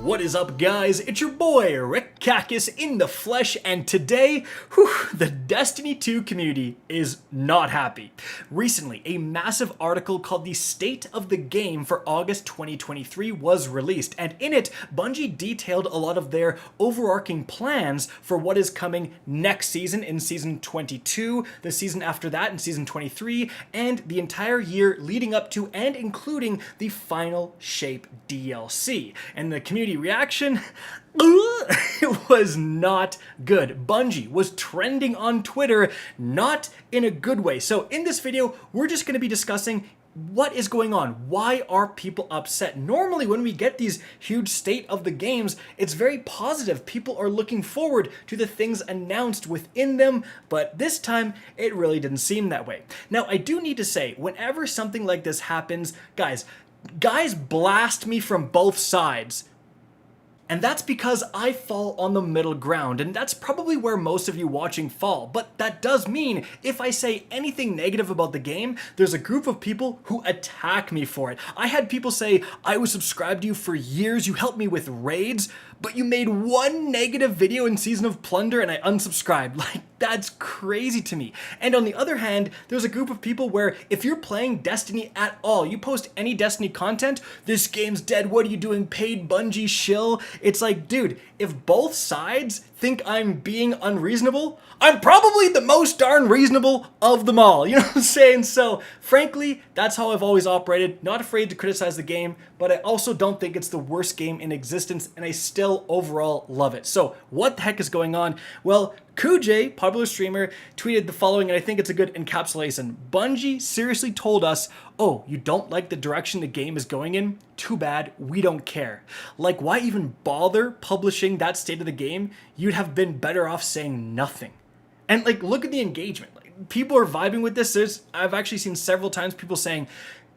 What is up, guys? It's your boy Rick Kakis in the flesh, and today, the Destiny 2 community is not happy. Recently, a massive article called The State of the Game for August 2023 was released, and in it, Bungie detailed a lot of their overarching plans for what is coming next season in Season 22, the season after that in Season 23, and the entire year leading up to and including the Final Shape DLC. And the community reaction, it was not good. Bungie was trending on Twitter, not in a good way. So in this video, we're just going to be discussing what is going on. Why are people upset? Normally when we get these huge state of the games, it's very positive. People are looking forward to the things announced within them, but this time it really didn't seem that way. Now, I do need to say, whenever something like this happens, guys blast me from both sides. And that's because I fall on the middle ground, and that's probably where most of you watching fall. But that does mean if I say anything negative about the game, there's a group of people who attack me for it. I had people say, I was subscribed to you for years, you helped me with raids, but you made one negative video in Season of Plunder and I unsubscribed. Like, that's crazy to me. And on the other hand, there's a group of people where if you're playing Destiny at all, you post any Destiny content, this game's dead, what are you doing, paid Bungie shill? It's like, dude, if both sides think I'm being unreasonable, I'm probably the most darn reasonable of them all. You know what I'm saying? So, frankly, that's how I've always operated. Not afraid to criticize the game, but I also don't think it's the worst game in existence, and I still overall love it. So, what the heck is going on? Well, Kujay, popular streamer, tweeted the following, and I think it's a good encapsulation. Bungie seriously told us, oh, you don't like the direction the game is going in? Too bad, we don't care. Like, why even bother publishing that state of the game? You'd have been better off saying nothing. And like, look at the engagement. Like, people are vibing with this. I've actually seen several times people saying,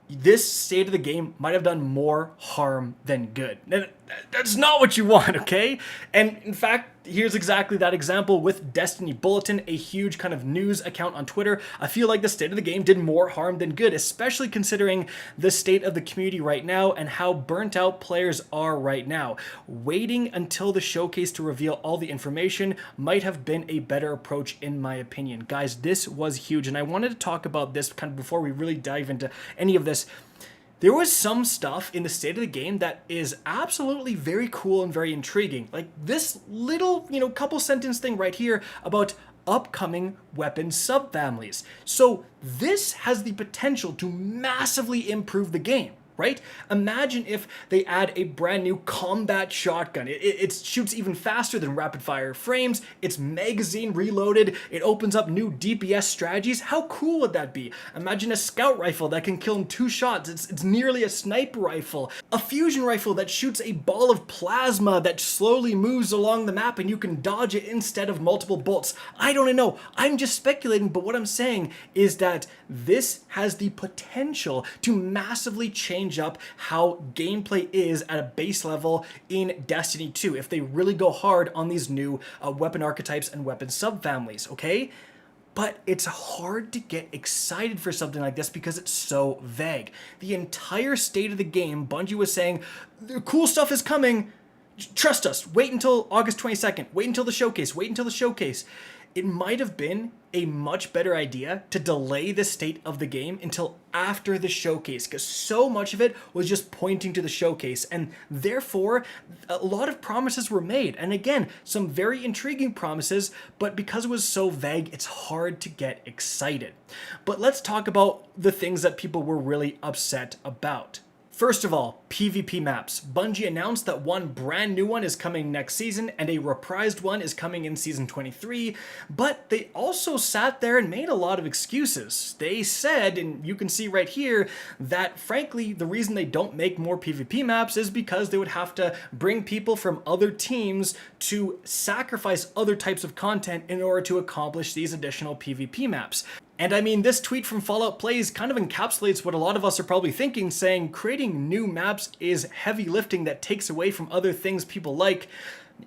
this state of the game might have done more harm than good. And that's not what you want, okay? And in fact, here's exactly that example with Destiny Bulletin, a huge kind of news account on Twitter. I feel like the state of the game did more harm than good, especially considering the state of the community right now and how burnt out players are right now. Waiting until the showcase to reveal all the information might have been a better approach in my opinion. Guys, this was huge, and I wanted to talk about this kind of before we really dive into any of this. There was some stuff in the state of the game that is absolutely very cool and very intriguing. Like this little, couple sentence thing right here about upcoming weapon subfamilies. So this has the potential to massively improve the game. Right? Imagine if they add a brand new combat shotgun. It shoots even faster than rapid fire frames. It's magazine reloaded. It opens up new DPS strategies. How cool would that be? Imagine a scout rifle that can kill in 2 shots. It's nearly a sniper rifle. A fusion rifle that shoots a ball of plasma that slowly moves along the map and you can dodge it instead of multiple bolts. I don't know. I'm just speculating, but what I'm saying is that this has the potential to massively change up how gameplay is at a base level in Destiny 2 if they really go hard on these new weapon archetypes and weapon subfamilies, okay? But it's hard to get excited for something like this because it's so vague. The entire state of the game, Bungie was saying, the cool stuff is coming, trust us, wait until August 22nd, wait until the showcase, wait until the showcase. It might have been a much better idea to delay the state of the game until after the showcase, because so much of it was just pointing to the showcase, and therefore a lot of promises were made, and again, some very intriguing promises, but because it was so vague, it's hard to get excited. But let's talk about the things that people were really upset about. First of all, PvP maps. Bungie announced that one brand new one is coming next season and a reprised one is coming in Season 23, but they also sat there and made a lot of excuses. They said, and you can see right here, that frankly, the reason they don't make more PvP maps is because they would have to bring people from other teams to sacrifice other types of content in order to accomplish these additional PvP maps. And I mean, this tweet from Fallout Plays kind of encapsulates what a lot of us are probably thinking, saying creating new maps is heavy lifting that takes away from other things people like.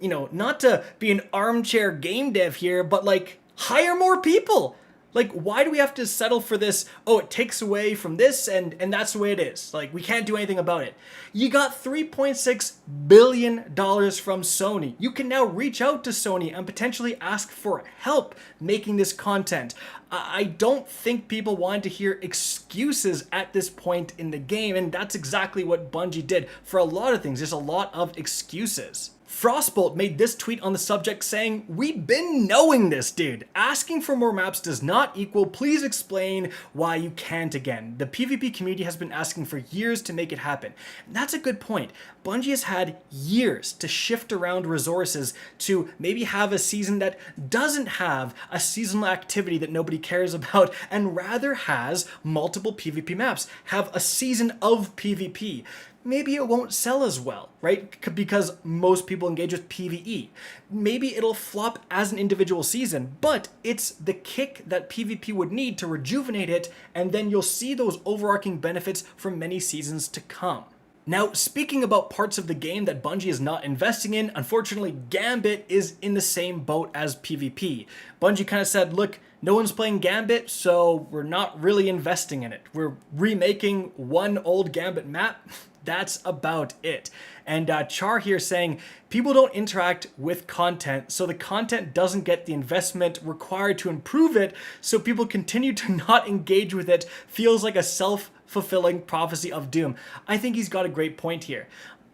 Not to be an armchair game dev here, but like, hire more people. Like, why do we have to settle for this? Oh, it takes away from this, and that's the way it is. Like, we can't do anything about it. You got $3.6 billion from Sony. You can now reach out to Sony and potentially ask for help making this content. I don't think people want to hear excuses at this point in the game, and that's exactly what Bungie did for a lot of things. There's a lot of excuses. Frostbolt made this tweet on the subject saying, "We've been knowing this, dude. Asking for more maps does not equal please explain why you can't again. The PvP community has been asking for years to make it happen." And that's a good point. Bungie has had years to shift around resources to maybe have a season that doesn't have a seasonal activity that nobody cares about and rather has multiple PvP maps, have a season of PvP. Maybe it won't sell as well, right? Because most people engage with PvE. Maybe it'll flop as an individual season, but it's the kick that PvP would need to rejuvenate it, and then you'll see those overarching benefits for many seasons to come. Now, speaking about parts of the game that Bungie is not investing in, unfortunately, Gambit is in the same boat as PvP. Bungie kind of said, look, no one's playing Gambit, so we're not really investing in it. We're remaking one old Gambit map. That's about it. And Char here saying, people don't interact with content, so the content doesn't get the investment required to improve it, so people continue to not engage with it. Feels like a self-fulfilling prophecy of doom. I think he's got a great point here.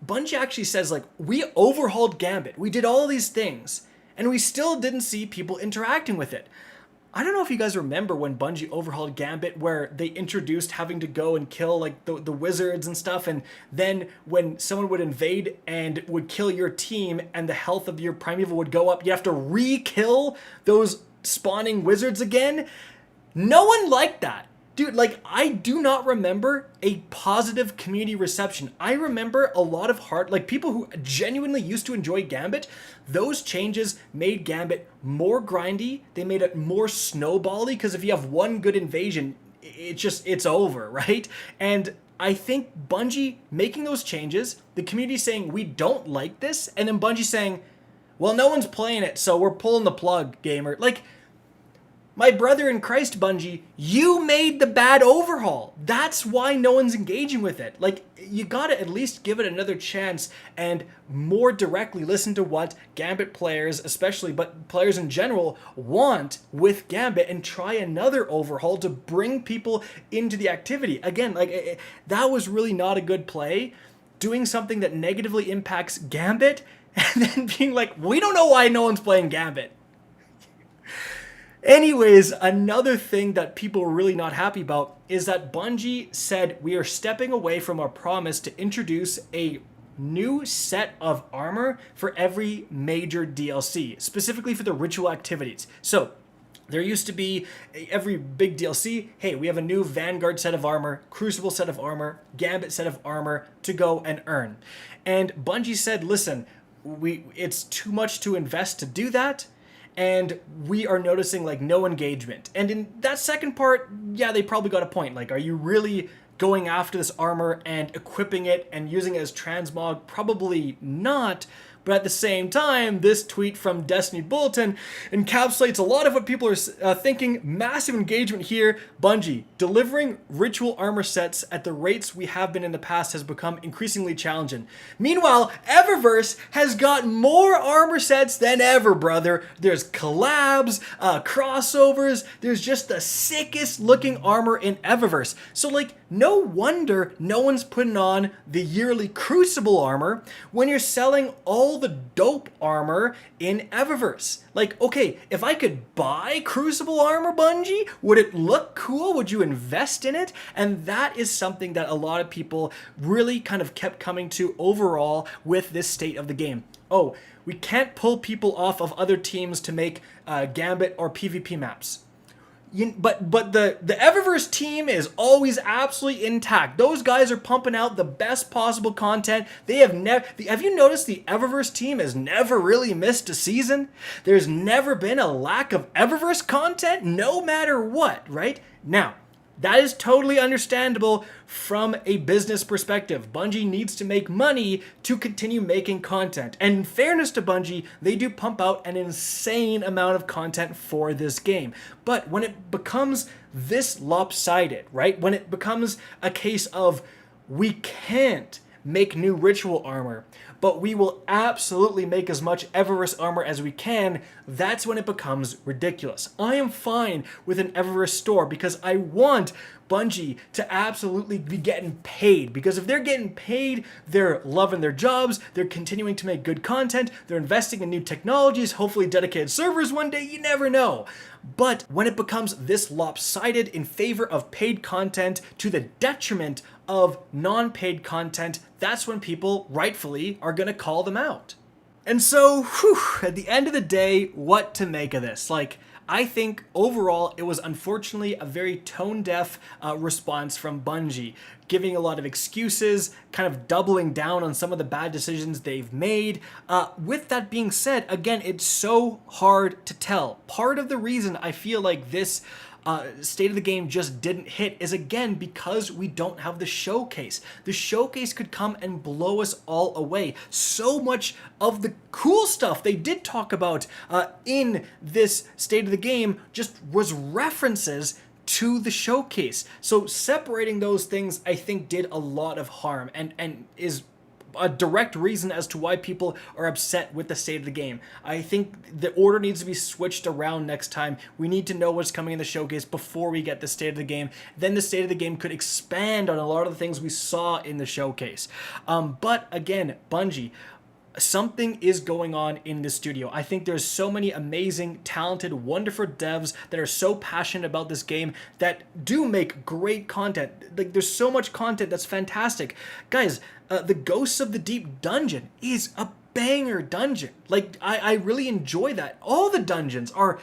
Bungie actually says, like, we overhauled Gambit. We did all these things, and we still didn't see people interacting with it. I don't know if you guys remember when Bungie overhauled Gambit, where they introduced having to go and kill like the wizards and stuff, and then when someone would invade and would kill your team and the health of your primeval would go up, you have to re-kill those spawning wizards again. No one liked that. Dude, like, I do not remember a positive community reception. I remember a lot of people who genuinely used to enjoy Gambit. Those changes made Gambit more grindy. They made it more snowbally, because if you have one good invasion, it's over, right? And I think Bungie making those changes, the community saying, we don't like this, and then Bungie saying, well, no one's playing it, so we're pulling the plug, gamer. Like, my brother in Christ, Bungie, you made the bad overhaul. That's why no one's engaging with it. Like, you gotta at least give it another chance and more directly listen to what Gambit players, especially, but players in general, want with Gambit, and try another overhaul to bring people into the activity. Again, like, that was really not a good play. Doing something that negatively impacts Gambit, and then being like, we don't know why no one's playing Gambit. Anyways, another thing that people were really not happy about is that Bungie said we are stepping away from our promise to introduce a new set of armor for every major DLC, specifically for the ritual activities. So there used to be every big DLC, hey, we have a new Vanguard set of armor, Crucible set of armor, Gambit set of armor to go and earn. And Bungie said, listen, it's too much to invest to do that. And we are noticing like no engagement. And in that second part, yeah, they probably got a point. Like, are you really going after this armor and equipping it and using it as transmog? Probably not. But at the same time, this tweet from Destiny Bulletin encapsulates a lot of what people are thinking. Massive engagement here. Bungie, delivering ritual armor sets at the rates we have been in the past has become increasingly challenging. Meanwhile, Eververse has got more armor sets than ever, brother. There's collabs, crossovers. There's just the sickest looking armor in Eververse. So like, no wonder no one's putting on the yearly Crucible armor when you're selling all the dope armor in Eververse. Like, okay, if I could buy Crucible armor, Bungie, would it look cool? Would you invest in it? And that is something that a lot of people really kind of kept coming to overall with this state of the game. Oh, we can't pull people off of other teams to make Gambit or PvP maps. But the Eververse team is always absolutely intact. Those guys are pumping out the best possible content. They have have you noticed the Eververse team has never really missed a season? There's never been a lack of Eververse content, no matter what, right? Now, That is totally understandable from a business perspective. Bungie needs to make money to continue making content. And in fairness to Bungie, they do pump out an insane amount of content for this game. But when it becomes this lopsided, right? When it becomes a case of we can't make new ritual armor, but we will absolutely make as much Eververse armor as we can, that's when it becomes ridiculous. I am fine with an Eververse store because I want Bungie to absolutely be getting paid, because if they're getting paid, they're loving their jobs, they're continuing to make good content, they're investing in new technologies, hopefully dedicated servers one day, you never know. But when it becomes this lopsided in favor of paid content to the detriment of non-paid content, that's when people rightfully are gonna call them out. And so, at the end of the day, what to make of this? Like, I think overall it was unfortunately a very tone-deaf response from Bungie, giving a lot of excuses, kind of doubling down on some of the bad decisions they've made. With that being said, again, it's so hard to tell. Part of the reason I feel like this state of the game just didn't hit is, again, because we don't have the showcase. The showcase could come and blow us all away. So much of the cool stuff they did talk about in this state of the game just was references to the showcase. So separating those things, I think, did a lot of harm and is a direct reason as to why people are upset with the state of the game. I think the order needs to be switched around next time. We need to know what's coming in the showcase before we get the state of the game. Then the state of the game could expand on a lot of the things we saw in the showcase. But again, Bungie, something is going on in the studio. I think there's so many amazing, talented, wonderful devs that are so passionate about this game that do make great content. Like, there's so much content that's fantastic. Guys, the Ghosts of the Deep dungeon is a banger dungeon. Like, I really enjoy that. All the dungeons are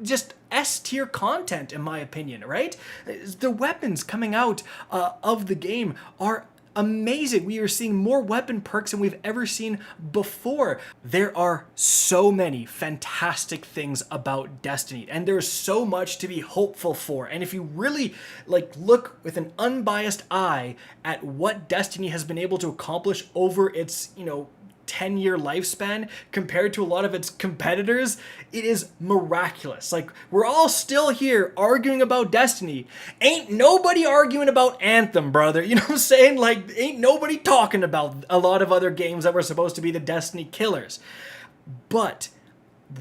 just S-tier content, in my opinion, right? The weapons coming out of the game are amazing. We are seeing more weapon perks than we've ever seen before. There are so many fantastic things about Destiny, and there's so much to be hopeful for. And if you really look with an unbiased eye at what Destiny has been able to accomplish over its 10-year lifespan compared to a lot of its competitors, it is miraculous. Like, we're all still here arguing about Destiny. Ain't nobody arguing about Anthem, brother. You know what I'm saying? Like, ain't nobody talking about a lot of other games that were supposed to be the Destiny killers. But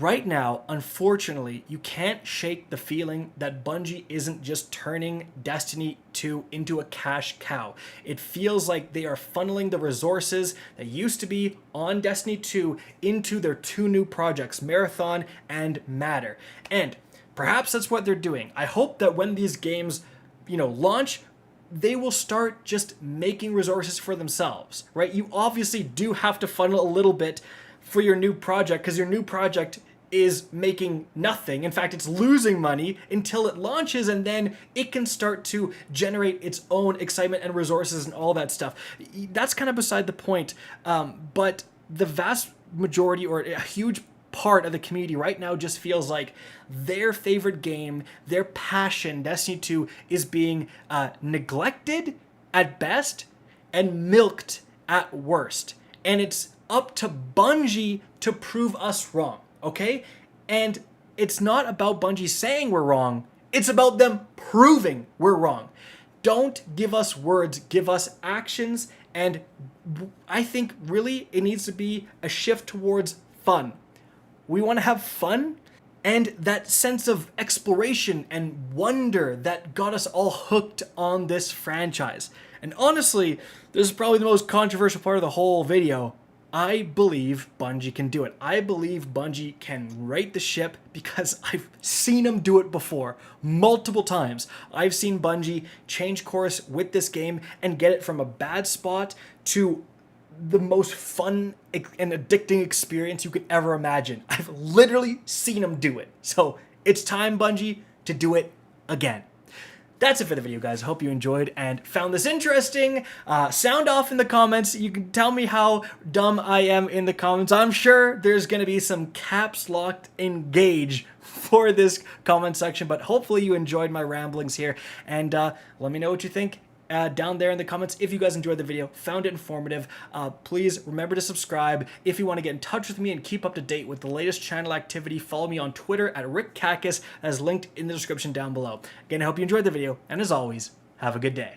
right now, unfortunately, you can't shake the feeling that Bungie isn't just turning Destiny 2 into a cash cow. It feels like they are funneling the resources that used to be on Destiny 2 into their two new projects, Marathon and Matter. And perhaps that's what they're doing. I hope that when these games, launch, they will start just making resources for themselves, right? You obviously do have to funnel a little bit for your new project, because your new project is making nothing. In fact, it's losing money until it launches, and then it can start to generate its own excitement and resources and all that stuff. That's kind of beside the point. But the vast majority, or a huge part of the community right now, just feels like their favorite game, their passion, Destiny 2, is being neglected at best and milked at worst. And it's up to Bungie to prove us wrong, okay? And it's not about Bungie saying we're wrong, it's about them proving we're wrong. Don't give us words, give us actions, and I think really it needs to be a shift towards fun. We want to have fun, and that sense of exploration and wonder that got us all hooked on this franchise. And honestly, this is probably the most controversial part of the whole video. I believe Bungie can do it. I believe Bungie can right the ship because I've seen them do it before, multiple times. I've seen Bungie change course with this game and get it from a bad spot to the most fun and addicting experience you could ever imagine. I've literally seen them do it. So it's time, Bungie, to do it again. That's it for the video, guys. I hope you enjoyed and found this interesting. Sound off in the comments. You can tell me how dumb I am in the comments. I'm sure there's going to be some caps locked engage for this comment section, but hopefully you enjoyed my ramblings here. And let me know what you think down there in the comments. If you guys enjoyed the video, found it informative, please remember to subscribe. If you want to get in touch with me and keep up to date with the latest channel activity, follow me on Twitter at RickCacus, as linked in the description down below. Again, I hope you enjoyed the video, and as always, have a good day.